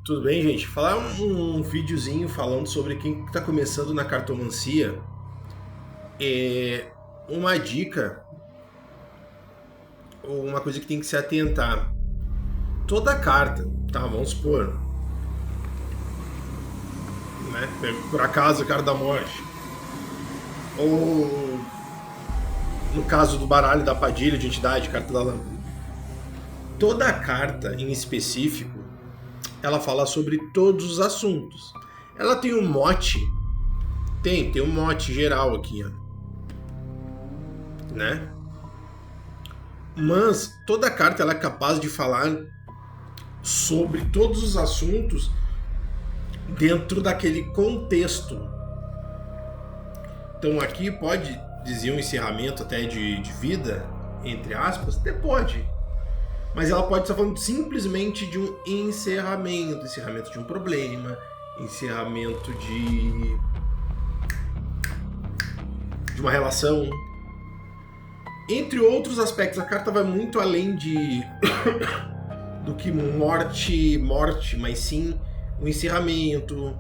Tudo bem, gente? Falar um videozinho falando sobre quem está começando na cartomancia. É uma dica ou uma coisa que tem que se atentar. Toda carta, tá? Vamos supor, né? Por acaso, a carta da morte. Ou no caso do baralho da Padilha de entidade, carta da lâmpada. Toda carta em específico, ela fala sobre todos os assuntos. Ela tem um mote, tem um mote geral aqui, ó, né? Mas toda carta ela é capaz de falar sobre todos os assuntos dentro daquele contexto. Então aqui pode dizer um encerramento até de vida, entre aspas, até pode. Mas ela pode estar falando simplesmente de um encerramento de um problema, encerramento de uma relação. Entre outros aspectos, a carta vai muito além do que morte, mas sim o encerramento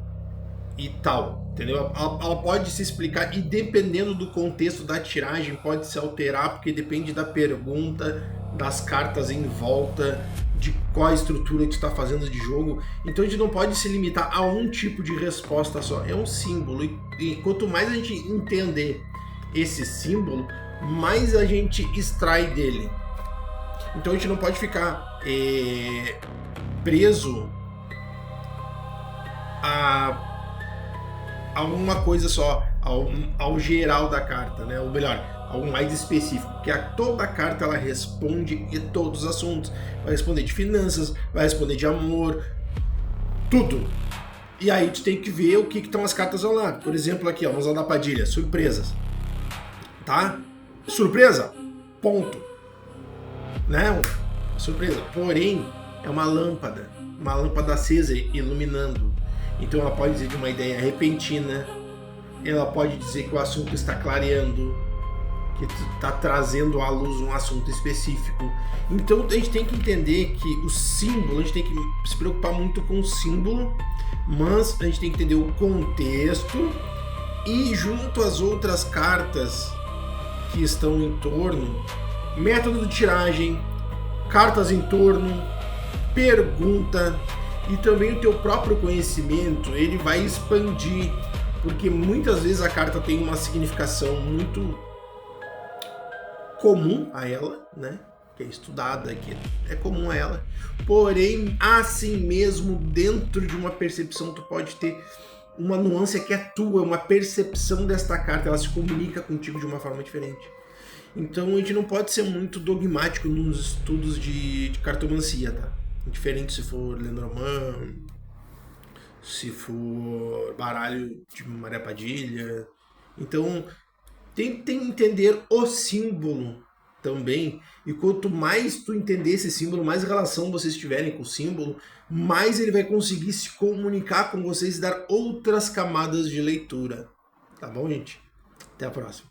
e tal, entendeu? Ela pode se explicar e dependendo do contexto da tiragem pode se alterar, porque depende da pergunta, das cartas em volta, de qual a estrutura que tu está fazendo de jogo. Então a gente não pode se limitar a um tipo de resposta só, é um símbolo. E quanto mais a gente entender esse símbolo, mais a gente extrai dele. Então a gente não pode ficar preso a uma coisa só, ao geral da carta, né? Ou melhor, algo mais específico, porque toda carta ela responde em todos os assuntos. Vai responder de finanças, vai responder de amor, tudo. E aí tu tem que ver o que estão as cartas ao lado. Por exemplo, aqui, ó, vamos lá da Padilha, surpresas. Tá? Surpresa, ponto. Né? Surpresa. Porém, é uma lâmpada acesa iluminando. Então ela pode dizer de uma ideia repentina, ela pode dizer que o assunto está clareando, que está trazendo à luz um assunto específico. Então a gente tem que entender que o símbolo, a gente tem que se preocupar muito com o símbolo, mas a gente tem que entender o contexto e junto às outras cartas que estão em torno, método de tiragem, cartas em torno, pergunta e também o teu próprio conhecimento, ele vai expandir, porque muitas vezes a carta tem uma significação muito comum a ela, né? Que é estudada, que é comum a ela. Porém, assim mesmo, dentro de uma percepção, tu pode ter uma nuance que é tua, uma percepção desta carta, ela se comunica contigo de uma forma diferente. Então a gente não pode ser muito dogmático nos estudos de cartomancia, tá? Diferente se for Lenormand, se for baralho de Maria Padilha. Então tem que entender o símbolo também. E quanto mais tu entender esse símbolo, mais relação vocês tiverem com o símbolo, mais ele vai conseguir se comunicar com vocês e dar outras camadas de leitura. Tá bom, gente? Até a próxima.